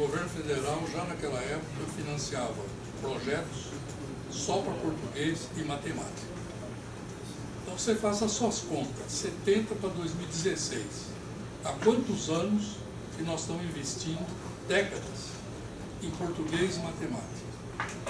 governo federal, já naquela época, financiava projetos só para português e matemática. Então você faça as suas contas, 70 para 2016. Há quantos anos que nós estamos investindo, décadas, em português e matemática?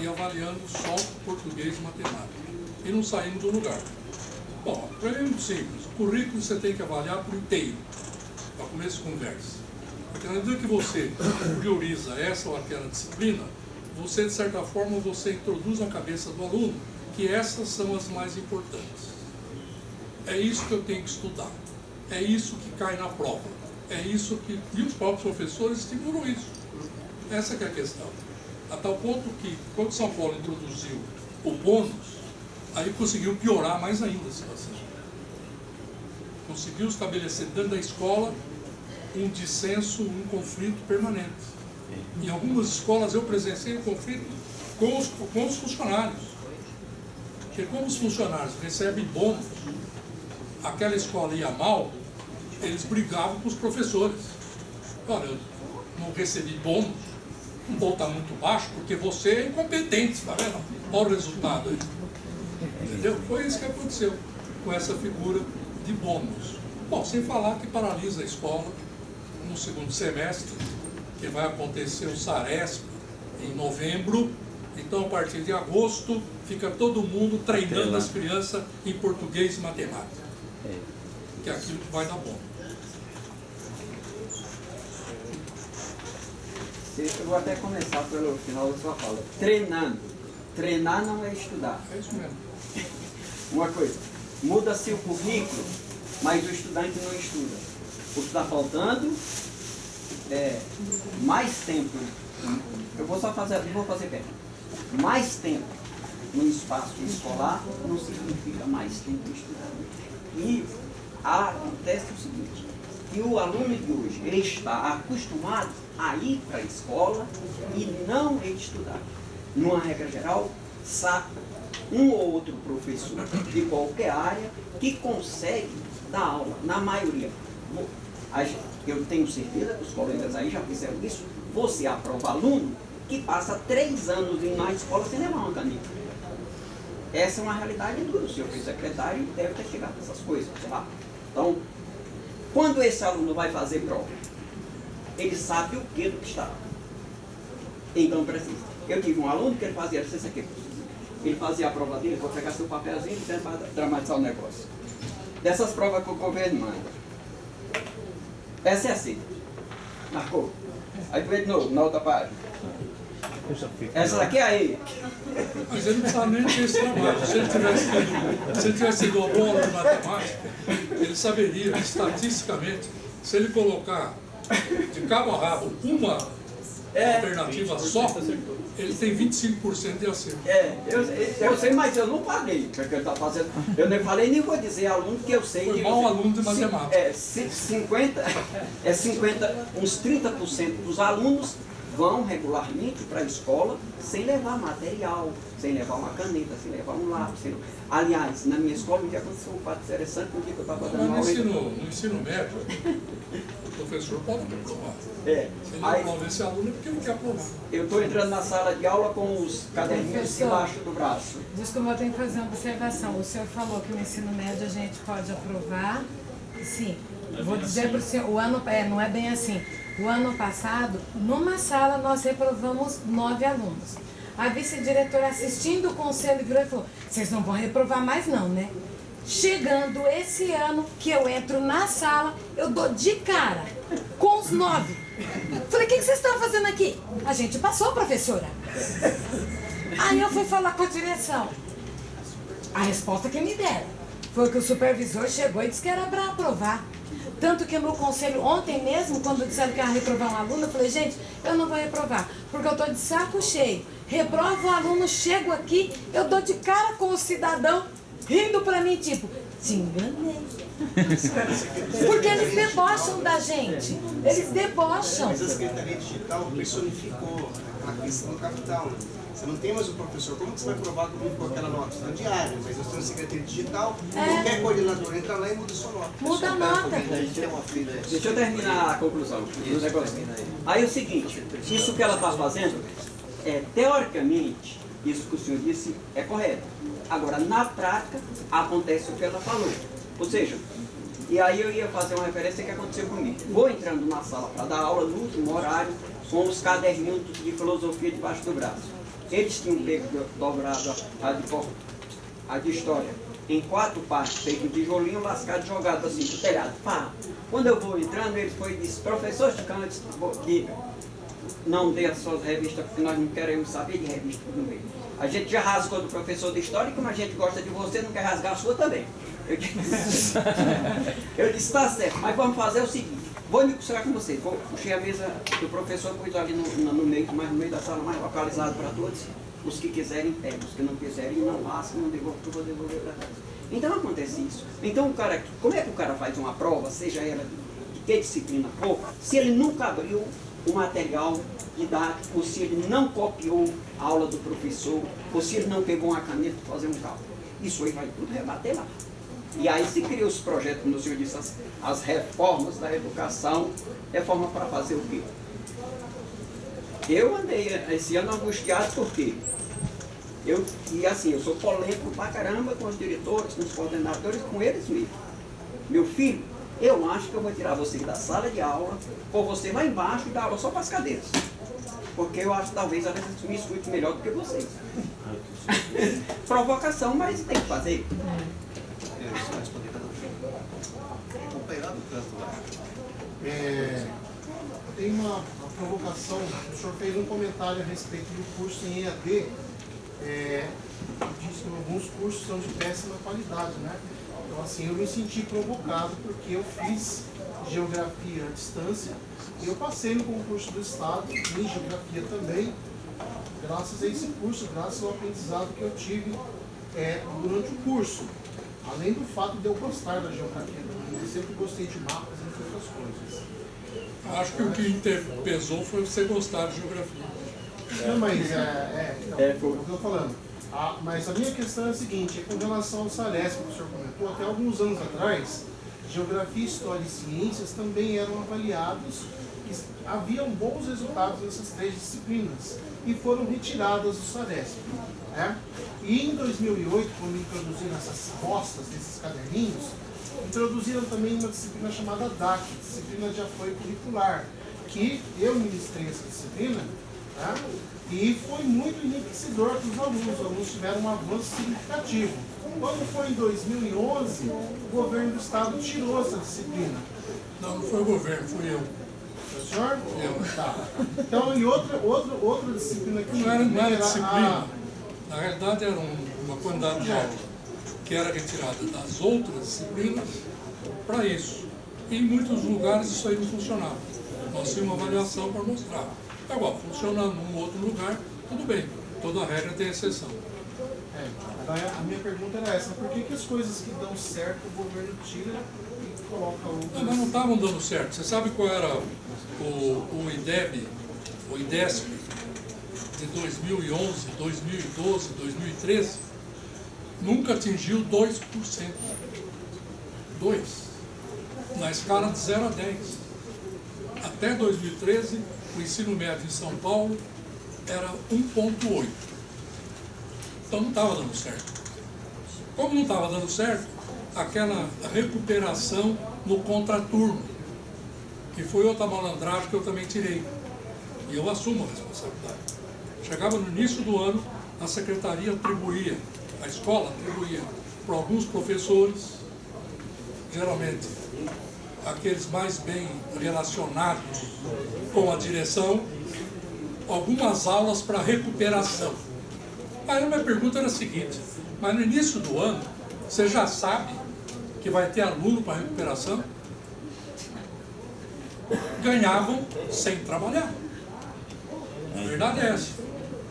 E avaliando só português e matemática. E não saímos do lugar. Bom, para mim é muito simples. O currículo você tem que avaliar por inteiro, para começo de conversa. Porque na medida que você prioriza essa ou aquela disciplina, você, de certa forma, você introduz na cabeça do aluno que essas são as mais importantes. É isso que eu tenho que estudar. É isso que cai na prova. É isso que... E os próprios professores estimulam isso. Essa que é a questão. A tal ponto que, quando São Paulo introduziu o bônus, aí conseguiu piorar mais ainda a situação. Conseguiu estabelecer dentro da escola um dissenso, um conflito permanente. Em algumas escolas eu presenciei um conflito com os funcionários. Porque como os funcionários recebem bônus, aquela escola ia mal, eles brigavam com os professores. Olha, eu não recebi bônus, o bônus está muito baixo, porque você é incompetente, tá vendo? Olha o resultado aí. Entendeu? Foi isso que aconteceu com essa figura de bônus. Bom, sem falar que paralisa a escola no segundo semestre, que vai acontecer o SARESP em novembro. Então, a partir de agosto, fica todo mundo treinando as crianças em português e matemática. Que é aquilo que vai dar bom. Eu vou até começar pelo final da sua fala. Treinando. Treinar não é estudar. É isso mesmo. Uma coisa, muda-se o currículo, mas o estudante não estuda. O que está faltando é mais tempo. Eu vou fazer perto. Mais tempo no espaço escolar não significa mais tempo estudando. E acontece o seguinte, que o aluno de hoje ele está acostumado a ir para a escola e não estudar. Numa regra geral, sabe um ou outro professor de qualquer área que consegue dar aula, na maioria. Eu tenho certeza que os colegas aí já fizeram isso. Você aprova aluno que passa 3 anos na escola sem levar uma caneta. Essa é uma realidade dura. O senhor foi secretário e deve ter chegado a essas coisas, sei lá. Então, quando esse aluno vai fazer prova, ele sabe o que do que está. Então precisa. Eu tive um aluno que ele fazia isso aqui. Ele fazia a prova dele, vou pegar seu papelzinho para dramatizar o negócio. Dessas provas que o governo manda. Essa é assim. Marcou. Aí tu vê de novo, na outra página. Essa daqui é aí. Mas ele não precisava nem ter esse trabalho. Se ele tivesse sido bom de matemática, ele saberia, estatisticamente, se ele colocar de cabo a rabo uma alternativa só, ele tem 25% de acerto. Eu sei, mas eu não falei. Porque eu, fazendo, eu nem falei, nem vou dizer aluno que eu sei. Foi mau aluno de matemática. 50, uns 30% dos alunos vão regularmente para a escola sem levar material, sem levar uma caneta, sem levar um lápis. Aliás, na minha escola, um dia aconteceu um fato interessante, um dia que eu estava dando aula. No ensino médio, o professor pode aprovar. Se ele não aprova esse aluno é porque não quer aprovar. Eu estou entrando na sala de aula com os caderninhos embaixo do braço. Desculpa, eu tenho que fazer uma observação. O senhor falou que no ensino médio a gente pode aprovar. Sim. Vou dizer para o senhor, não é bem assim. O ano passado, numa sala, nós reprovamos 9 alunos. A vice-diretora, assistindo o conselho, virou e falou: vocês não vão reprovar mais não, né? Chegando esse ano, que eu entro na sala, eu dou de cara com os 9. Falei: o que vocês estão fazendo aqui? A gente passou, professora. Aí eu fui falar com a direção. A resposta que me deram foi que o supervisor chegou e disse que era para aprovar. Tanto que no conselho, ontem mesmo, quando disseram que ia reprovar um aluno, eu falei: gente, eu não vou reprovar, porque eu estou de saco cheio. Reprovo o aluno, chego aqui, eu dou de cara com o cidadão, rindo para mim, tipo, te enganei. Porque eles debocham da gente. Eles debocham. Mas a Secretaria Digital personificou a questão do capital, né? Você não tem mais o professor. Como que você vai provar como ficou aquela nota? Está diária, mas nós temos Secretaria Digital, qualquer coordenador entra lá e muda sua nota. Muda a nota. Deixa eu terminar a conclusão do negócio. Aí é o seguinte, isso que ela está fazendo, teoricamente, isso que o senhor disse é correto. Agora, na prática, acontece o que ela falou. Ou seja, e aí eu ia fazer uma referência que aconteceu comigo. Vou entrando na sala para dar aula no último horário, com os caderninhos de filosofia debaixo do braço. Eles tinham pego dobrado a de história em 4 partes, feito de tijolinho lascado, jogado assim pro telhado. Pá. Quando eu vou entrando, ele foi e disse: professor Chicantes, que não dê as suas revistas, porque nós não queremos saber de revista no meio. A gente já rasgou do professor de história, e como a gente gosta de você, não quer rasgar a sua também. Eu disse: tá certo, mas vamos fazer o seguinte, vou me buscar com você. Puxei a mesa do professor, pus ali no meio, mais no meio da sala, mais localizado para todos. Os que quiserem pegam, os que não quiserem não lascam, não devolvam, eu vou devolver para casa. Então acontece isso. Então o cara, como é que o cara faz uma prova, seja ela de que disciplina for, se ele nunca abriu o material didático, ou se ele não copiou a aula do professor, ou se ele não pegou uma caneta para fazer um cálculo? Isso aí vai tudo rebater lá. E aí se cria os projetos, como o senhor disse, as reformas da educação, reforma para fazer o quê? Eu andei esse ano angustiado porque eu sou polêmico pra caramba com os diretores, com os coordenadores, com eles mesmos. Meu filho, eu acho que eu vou tirar você da sala de aula, ou você lá embaixo e dar aula só para as cadeiras. Porque eu acho que talvez a vezes me escute melhor do que vocês. Provocação, mas tem que fazer. Tem uma provocação, o senhor fez um comentário a respeito do curso em EAD, disse que alguns cursos são de péssima qualidade, né? Então assim, eu me senti provocado porque eu fiz geografia à distância e eu passei no concurso do estado, em geografia também, graças a esse curso, graças ao aprendizado que eu tive durante o curso. Além do fato de eu gostar da geografia também, eu sempre gostei de mapas e outras coisas. Acho que o que pesou foi você gostar de geografia. Não, mas é o que eu estou falando. Mas a minha questão é a seguinte, com relação ao SARESP, que o senhor comentou, até alguns anos atrás, geografia, história e ciências também eram avaliados e haviam bons resultados nessas 3 disciplinas e foram retiradas do SARESP. E em 2008, quando introduziram essas postas desses caderninhos, introduziram também uma disciplina chamada DAC, disciplina de apoio curricular, que eu ministrei essa disciplina, e foi muito enriquecedor para os alunos tiveram um avanço significativo. Quando foi em 2011, o governo do estado tirou essa disciplina. Não foi o governo, fui eu. O senhor? Eu. Tá. Então, e outra disciplina que não era disciplina, na realidade era uma quantidade de aula que era retirada das outras disciplinas para isso. E em muitos lugares isso aí não funcionava. Nós tínhamos uma avaliação para mostrar. Agora, funcionando num outro lugar, tudo bem. Toda regra tem exceção. A minha pergunta era essa, por que as coisas que dão certo o governo tira e coloca outras? Mas não estavam dando certo. Você sabe qual era o IDEB, o IDESP, de 2011, 2012, 2013? Nunca atingiu 2%. 2%. Na escala de 0 a 10. Até 2013, o ensino médio em São Paulo era 1,8. Então não estava dando certo. Como não estava dando certo, aquela recuperação no contraturno, que foi outra malandragem que eu também tirei. E eu assumo a responsabilidade. Chegava no início do ano, a secretaria atribuía, a escola atribuía para alguns professores, geralmente aqueles mais bem relacionados com a direção, algumas aulas para recuperação. Aí a minha pergunta era a seguinte: mas no início do ano, você já sabe que vai ter aluno para recuperação? Ganhavam sem trabalhar. A verdade é essa.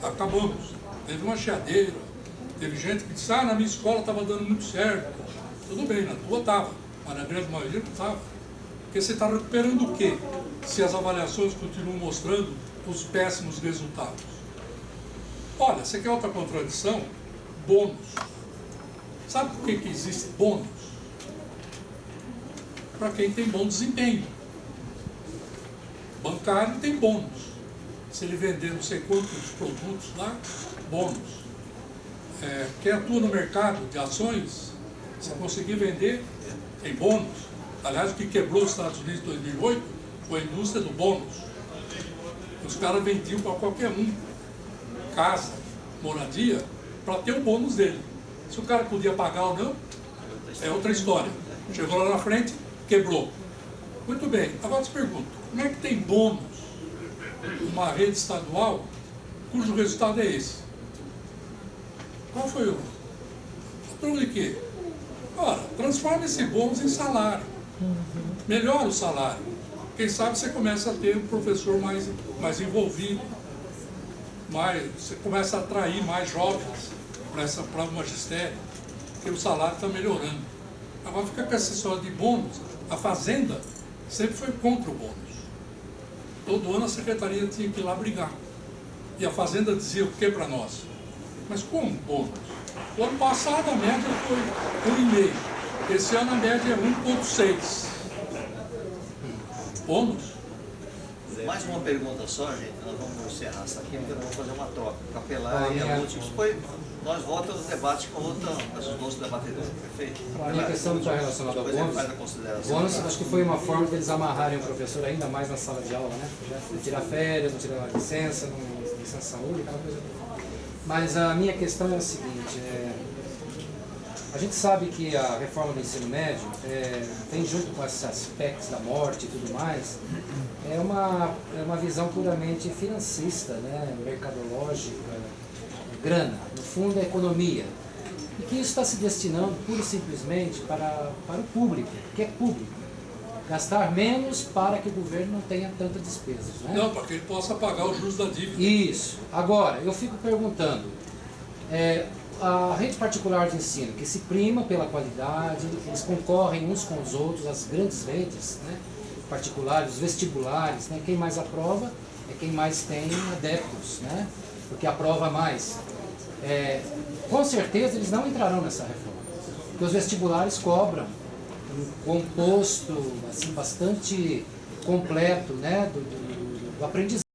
Acabamos. Teve uma chiadeira, teve gente que disse: na minha escola estava dando muito certo. Tudo bem, na tua estava, mas na grande maioria não estava. Porque você está recuperando o quê? Se as avaliações continuam mostrando os péssimos resultados. Olha, você quer outra contradição? Bônus. Sabe por que existe bônus? Para quem tem bom desempenho. Bancário tem bônus. Se ele vender não sei quantos produtos lá, bônus. Quem atua no mercado de ações, se conseguir vender, tem bônus. Aliás, o que quebrou os Estados Unidos em 2008 foi a indústria do bônus. Os caras vendiam para qualquer um, casa, moradia, para ter o bônus dele. Se o cara podia pagar ou não, é outra história. Chegou lá na frente, quebrou. Muito bem, agora eu te pergunto, como é que tem bônus numa rede estadual cujo resultado é esse? Qual foi o patrão de quê? Ora, transforma esse bônus em salário. Melhora o salário. Quem sabe você começa a ter um professor mais envolvido, você começa a atrair mais jovens para o magistério, porque o salário está melhorando. Agora fica com essa história de bônus. A Fazenda sempre foi contra o bônus. Todo ano a secretaria tinha que ir lá brigar. E a Fazenda dizia o que para nós? Mas como bônus? O ano passado a média foi 1,5. Esse ano a média é 1,6. Bônus? Mais uma pergunta só, gente. Nós vamos encerrar essa aqui, porque nós vamos fazer uma troca. Capelar e a última. Nós voltamos no debate com os nossos debatedores, perfeito? A minha questão não está relacionada ao bônus, acho que foi uma forma de eles amarrarem o professor ainda mais na sala de aula, né? Não tirar férias, não tirar licença, não licença saúde, aquela coisa. Mas a minha questão é a seguinte, a gente sabe que a reforma do ensino médio tem junto com esses aspectos da morte e tudo mais, é uma visão puramente financista, né? Mercadológica, grana, no fundo é economia. E que isso está se destinando pura e simplesmente para o público, que é público. Gastar menos para que o governo não tenha tanta despesa. Né? Não, para que ele possa pagar os juros da dívida. Isso. Agora, eu fico perguntando, a rede particular de ensino, que se prima pela qualidade, eles concorrem uns com os outros, as grandes redes, né, particulares, os vestibulares, né, quem mais aprova é quem mais tem adeptos, né, porque aprova mais. Com certeza eles não entrarão nessa reforma, porque os vestibulares cobram um composto assim, bastante completo, né, do aprendizado.